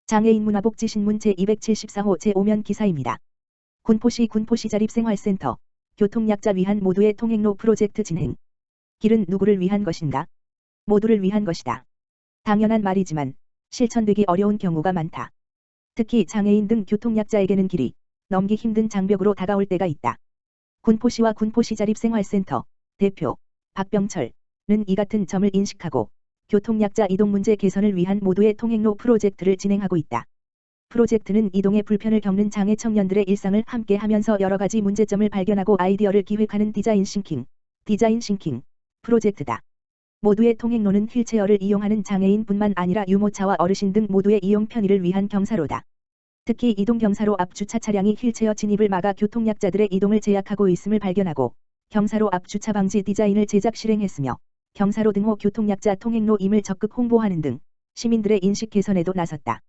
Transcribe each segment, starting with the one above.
장애인 문화복지신문 제274호 제5면 기사입니다. 군포시 군포시자립생활센터 교통약자 위한 모두의 통행로 프로젝트 진행. 길은 누구를 위한 것인가? 모두를 위한 것이다. 당연한 말이지만 실천되기 어려운 경우가 많다. 특히 장애인 등 교통약자에게는 길이 넘기 힘든 장벽으로 다가올 때가 있다. 군포시와 군포시자립생활센터 대표 박병철은 이 같은 점을 인식하고 교통약자 이동 문제 개선을 위한 모두의 통행로 프로젝트를 진행하고 있다. 프로젝트는 이동의 불편을 겪는 장애 청년들의 일상을 함께하면서 여러 가지 문제점을 발견하고 아이디어를 기획하는 디자인 싱킹 프로젝트다. 모두의 통행로는 휠체어를 이용하는 장애인뿐만 아니라 유모차와 어르신 등 모두의 이용 편의를 위한 경사로다. 특히 이동 경사로 앞 주차 차량이 휠체어 진입을 막아 교통약자들의 이동을 제약하고 있음을 발견하고 경사로 앞 주차 방지 디자인을 제작 실행했으며 경사로 등호 교통약자 통행로임을 적극 홍보하는 등 시민들의 인식 개선에도 나섰다.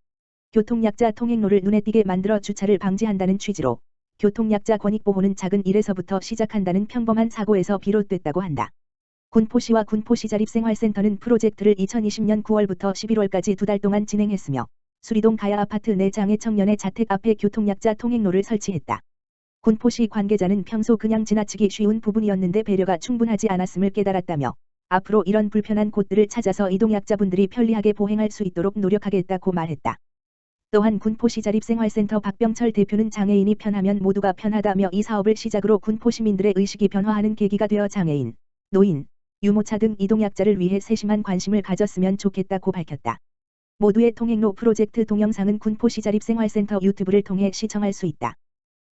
교통약자 통행로를 눈에 띄게 만들어 주차를 방지한다는 취지로 교통약자 권익보호는 작은 일에서부터 시작한다는 평범한 사고에서 비롯됐다고 한다. 군포시와 군포시자립생활센터는 프로젝트를 2020년 9월부터 11월까지 2달 동안 진행했으며 수리동 가야 아파트 내 장애 청년의 자택 앞에 교통약자 통행로를 설치했다. 군포시 관계자는 평소 그냥 지나치기 쉬운 부분이었는데 배려가 충분하지 않았음을 깨달았다며 앞으로 이런 불편한 곳들을 찾아서 이동약자분들이 편리하게 보행할 수 있도록 노력하겠다고 말했다. 또한 군포시자립생활센터 박병철 대표는 장애인이 편하면 모두가 편하다며 이 사업을 시작으로 군포 시민들의 의식이 변화하는 계기가 되어 장애인, 노인, 유모차 등 이동약자를 위해 세심한 관심을 가졌으면 좋겠다고 밝혔다. 모두의 통행로 프로젝트 동영상은 군포시자립생활센터 유튜브를 통해 시청할 수 있다.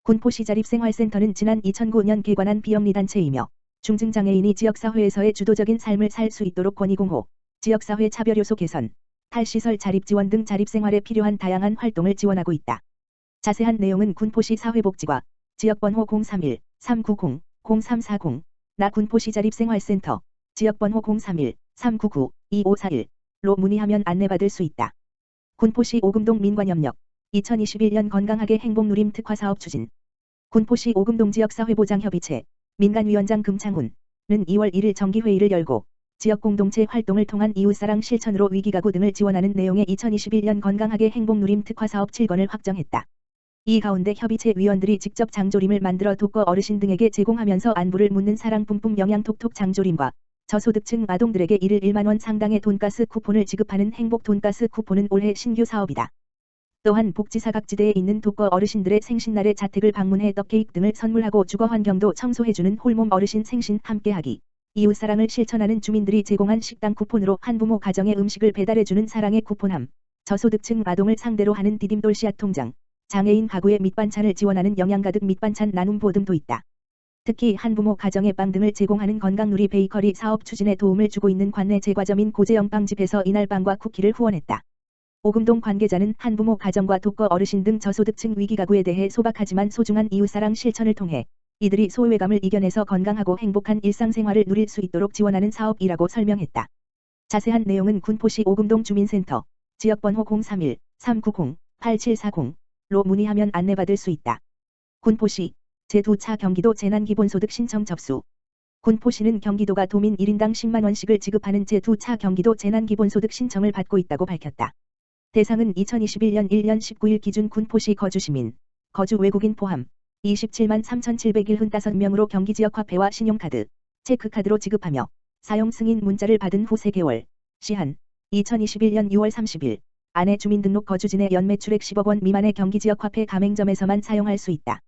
군포시자립생활센터는 지난 2009년 개관한 비영리단체이며 중증장애인이 지역사회에서의 주도적인 삶을 살 수 있도록 권익옹호, 지역사회 차별요소 개선, 탈시설 자립지원 등 자립생활에 필요한 다양한 활동을 지원하고 있다. 자세한 내용은 군포시 사회복지과 지역번호 031-390-0340, 나 군포시자립생활센터, 지역번호 031-399-2541로 문의하면 안내받을 수 있다. 군포시 오금동 민관협력 2021년 건강하게 행복누림 특화사업 추진. 군포시 오금동 지역사회보장협의체 민간위원장 금창훈은 2월 1일 정기회의를 열고 지역공동체 활동을 통한 이웃사랑 실천으로 위기가구 등을 지원하는 내용의 2021년 건강하게 행복누림 특화사업 7건을 확정했다. 이 가운데 협의체 위원들이 직접 장조림을 만들어 독거 어르신 등에게 제공하면서 안부를 묻는 사랑 뿜뿜 영양톡톡 장조림과 저소득층 아동들에게 1일 1만원 상당의 돈가스 쿠폰을 지급하는 행복 돈가스 쿠폰은 올해 신규 사업이다. 또한 복지사각지대에 있는 독거 어르신들의 생신날에 자택을 방문해 떡케이크 등을 선물하고 주거환경도 청소해주는 홀몸 어르신 생신 함께하기, 이웃사랑을 실천하는 주민들이 제공한 식당 쿠폰으로 한부모 가정에 음식을 배달해주는 사랑의 쿠폰함, 저소득층 아동을 상대로 하는 디딤돌 씨앗 통장, 장애인 가구의 밑반찬을 지원하는 영양가득 밑반찬 나눔보 등도 있다. 특히 한부모 가정에 빵 등을 제공하는 건강누리 베이커리 사업 추진에 도움을 주고 있는 관내 제과점인 고재영 빵집에서 이날 빵과 쿠키를 후원했다. 오금동 관계자는 한부모 가정과 독거 어르신 등 저소득층 위기가구에 대해 소박하지만 소중한 이웃사랑 실천을 통해 이들이 소외감을 이겨내서 건강하고 행복한 일상생활을 누릴 수 있도록 지원하는 사업이라고 설명했다. 자세한 내용은 군포시 오금동 주민센터, 지역번호 031-390-8740로 문의하면 안내받을 수 있다. 군포시 제2차 경기도 재난기본소득 신청 접수. 군포시는 경기도가 도민 1인당 10만원씩을 지급하는 제2차 경기도 재난기본소득 신청을 받고 있다고 밝혔다. 대상은 2021년 1년 19일 기준 군포시 거주시민, 거주 외국인 포함 27만 3,775명으로 경기지역 화폐와 신용카드, 체크카드로 지급하며 사용 승인 문자를 받은 후 3개월, 시한 2021년 6월 30일 안에 주민등록 거주진의 연매출액 10억원 미만의 경기지역 화폐 가맹점에서만 사용할 수 있다.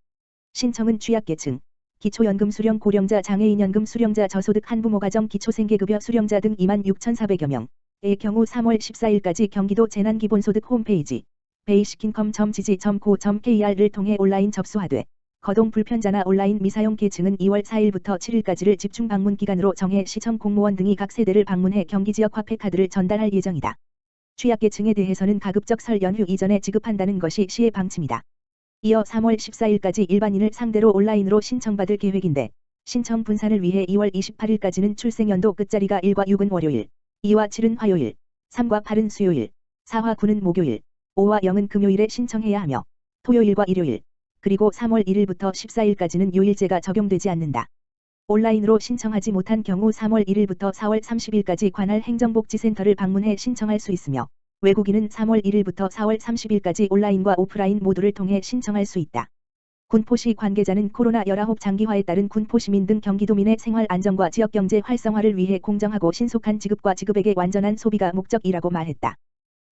신청은 취약계층, 기초연금 수령 고령자 장애인연금 수령자 저소득 한부모 가정 기초생계급여 수령자 등 26,400여 명. 의 경우 3월 14일까지 경기도 재난기본소득 홈페이지 basicincome.gg.co.kr을 통해 온라인 접수하되 거동 불편자나 온라인 미사용 계층은 2월 4일부터 7일까지를 집중 방문 기간으로 정해 시청 공무원 등이 각 세대를 방문해 경기지역 화폐 카드를 전달할 예정이다. 취약계층에 대해서는 가급적 설 연휴 이전에 지급한다는 것이 시의 방침이다. 이어 3월 14일까지 일반인을 상대로 온라인으로 신청받을 계획인데 신청 분산을 위해 2월 28일까지는 출생연도 끝자리가 1과 6은 월요일, 2와 7은 화요일, 3과 8은 수요일, 4와 9는 목요일, 5와 0은 금요일에 신청해야 하며 토요일과 일요일, 그리고 3월 1일부터 14일까지는 요일제가 적용되지 않는다. 온라인으로 신청하지 못한 경우 3월 1일부터 4월 30일까지 관할 행정복지센터를 방문해 신청할 수 있으며 외국인은 3월 1일부터 4월 30일까지 온라인과 오프라인 모두를 통해 신청할 수 있다. 군포시 관계자는 코로나19 장기화에 따른 군포시민 등 경기도민의 생활 안정과 지역경제 활성화를 위해 공정하고 신속한 지급과 지급액의 완전한 소비가 목적이라고 말했다.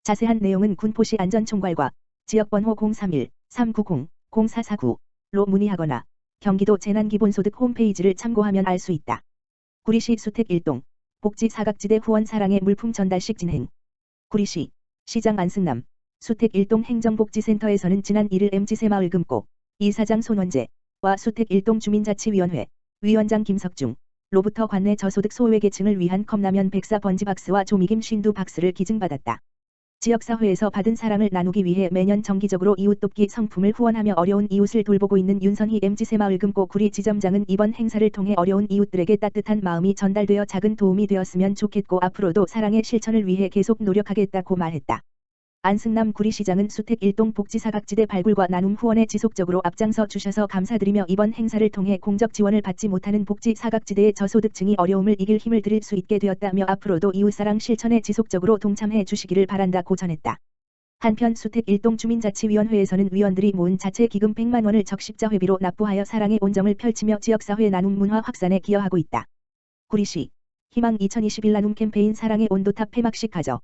자세한 내용은 군포시 안전총괄과 지역번호 031-390-0449로 문의하거나 경기도 재난기본소득 홈페이지를 참고하면 알 수 있다. 구리시 수택 1동 복지 사각지대 후원 사랑의 물품 전달식 진행. 구리시 시장 안승남 수택 1동 행정복지센터에서는 지난 1일 MZ새마을 금고 이사장 손원재와 수택 1동 주민자치위원회 위원장 김석중 로부터 관내 저소득 소외계층을 위한 컵라면 104번지박스와 조미김 52박스를 기증받았다. 지역사회에서 받은 사랑을 나누기 위해 매년 정기적으로 이웃돕기 성품을 후원하며 어려운 이웃을 돌보고 있는 윤선희 MZ새마을 금고 구리 지점장은 이번 행사를 통해 어려운 이웃들에게 따뜻한 마음이 전달되어 작은 도움이 되었으면 좋겠고 앞으로도 사랑의 실천을 위해 계속 노력하겠다고 말했다. 안승남 구리시장은 수택 1동 복지사각지대 발굴과 나눔 후원에 지속적으로 앞장서 주셔서 감사드리며 이번 행사를 통해 공적 지원을 받지 못하는 복지사각지대의 저소득층이 어려움을 이길 힘을 드릴 수 있게 되었다며 앞으로도 이웃사랑 실천에 지속적으로 동참해 주시기를 바란다고 전했다. 한편 수택 1동 주민자치위원회에서는 위원들이 모은 자체기금 100만 원을 적십자 회비로 납부하여 사랑의 온정을 펼치며 지역사회 나눔 문화 확산에 기여하고 있다. 구리시 희망 2021 나눔 캠페인 사랑의 온도탑 폐막식 가져.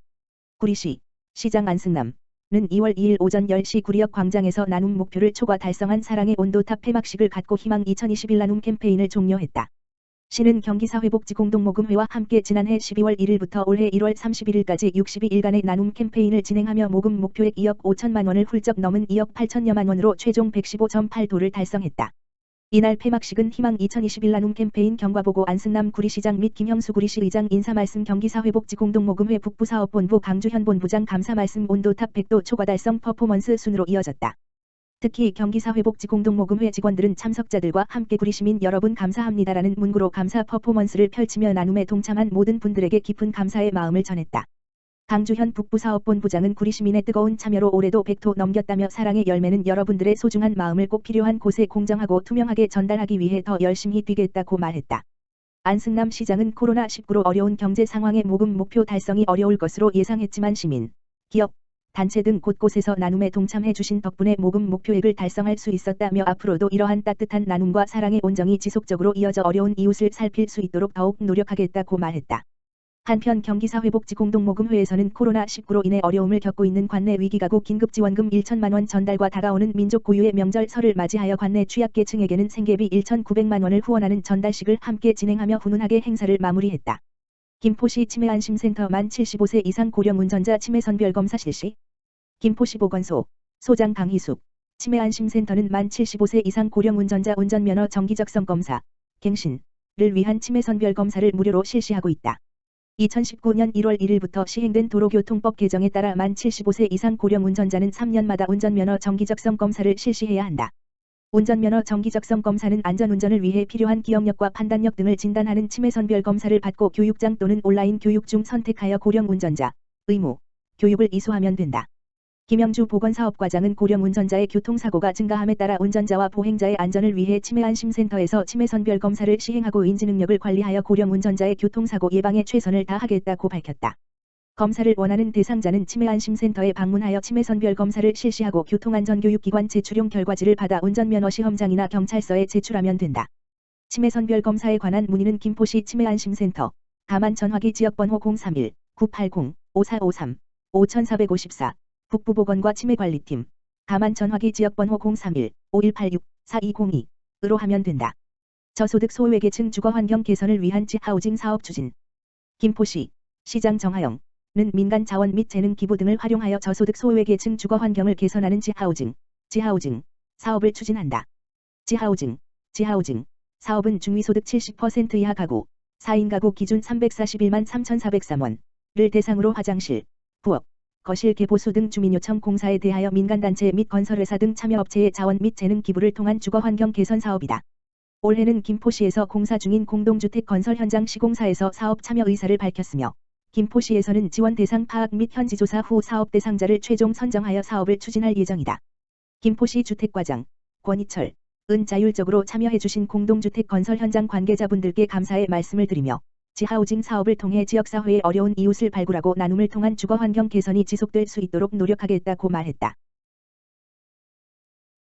구리시 시장 안승남은 2월 2일 오전 10시 구리역 광장에서 나눔 목표를 초과 달성한 사랑의 온도탑 폐막식을 갖고 희망 2021 나눔 캠페인을 종료했다. 시는 경기사회복지공동모금회와 함께 지난해 12월 1일부터 올해 1월 31일까지 62일간의 나눔 캠페인을 진행하며 모금 목표액 2억 5천만 원을 훌쩍 넘은 2억 8천여만 원으로 최종 115.8도를 달성했다. 이날 폐막식은 희망 2021 나눔 캠페인 경과보고 안승남 구리시장 및 김형수 구리시의장 인사말씀 경기사회복지공동모금회 북부사업본부 강주현 본부장 감사말씀 온도탑 100도 초과 달성 퍼포먼스 순으로 이어졌다. 특히 경기사회복지공동모금회 직원들은 참석자들과 함께 구리시민 여러분 감사합니다라는 문구로 감사 퍼포먼스를 펼치며 나눔에 동참한 모든 분들에게 깊은 감사의 마음을 전했다. 강주현 북부사업본부장은 구리시민의 뜨거운 참여로 올해도 100도 넘겼다며 사랑의 열매는 여러분들의 소중한 마음을 꼭 필요한 곳에 공정하고 투명하게 전달하기 위해 더 열심히 뛰겠다고 말했다. 안승남 시장은 코로나19로 어려운 경제 상황에 모금 목표 달성이 어려울 것으로 예상했지만 시민, 기업, 단체 등 곳곳에서 나눔에 동참해 주신 덕분에 모금 목표액을 달성할 수 있었다며 앞으로도 이러한 따뜻한 나눔과 사랑의 온정이 지속적으로 이어져 어려운 이웃을 살필 수 있도록 더욱 노력하겠다고 말했다. 한편 경기사회복지공동모금회에서는 코로나19로 인해 어려움을 겪고 있는 관내 위기가구 긴급지원금 1천만 원 전달과 다가오는 민족 고유의 명절 설을 맞이하여 관내 취약계층에게는 생계비 1,900만 원을 후원하는 전달식을 함께 진행하며 훈훈하게 행사를 마무리했다. 김포시 치매안심센터 만 75세 이상 고령 운전자 치매선별검사 실시. 김포시 보건소 소장 강희숙 치매안심센터는 만 75세 이상 고령 운전자 운전면허 정기적성 검사, 갱신을 위한 치매선별검사를 무료로 실시하고 있다. 2019년 1월 1일부터 시행된 도로교통법 개정에 따라 만 75세 이상 고령 운전자는 3년마다 운전면허 정기적성 검사를 실시해야 한다. 운전면허 정기적성 검사는 안전운전을 위해 필요한 기억력과 판단력 등을 진단하는 치매선별 검사를 받고 교육장 또는 온라인 교육 중 선택하여 고령 운전자 의무 교육을 이수하면 된다. 김영주 보건사업과장은 고령 운전자의 교통사고가 증가함에 따라 운전자와 보행자의 안전을 위해 치매안심센터에서 치매선별 검사를 시행하고 인지능력을 관리하여 고령 운전자의 교통사고 예방에 최선을 다하겠다고 밝혔다. 검사를 원하는 대상자는 치매안심센터에 방문하여 치매선별 검사를 실시하고 교통안전교육기관 제출용 결과지를 받아 운전면허 시험장이나 경찰서에 제출하면 된다. 치매선별 검사에 관한 문의는 김포시 치매안심센터 가만 전화기 지역번호 031-980-5453 5454 북부보건과 치매관리팀 가만 전화기 지역번호 031-5186-4202으로 하면 된다. 저소득 소외계층 주거환경 개선을 위한 지하우징 사업 추진. 김포시 시장 정하영은 민간 자원 및 재능 기부 등을 활용하여 저소득 소외계층 주거환경을 개선하는 지하우징 사업을 추진한다. 지하우징 사업은 중위소득 70% 이하 가구 4인 가구 기준 341만 3,403원을 대상으로 화장실, 부엌, 거실 개보수 등 주민요청 공사에 대하여 민간단체 및 건설회사 등 참여업체의 자원 및 재능 기부를 통한 주거환경 개선 사업이다. 올해는 김포시에서 공사 중인 공동주택 건설 현장 시공사에서 사업 참여 의사를 밝혔으며 김포시에서는 지원 대상 파악 및 현지조사 후 사업 대상자를 최종 선정하여 사업을 추진할 예정이다. 김포시 주택과장 권희철은 자율적으로 참여해주신 공동주택 건설 현장 관계자분들께 감사의 말씀을 드리며 지하우징 사업을 통해 지역사회의 어려운 이웃을 발굴하고 나눔을 통한 주거 환경 개선이 지속될 수 있도록 노력하겠다고 말했다.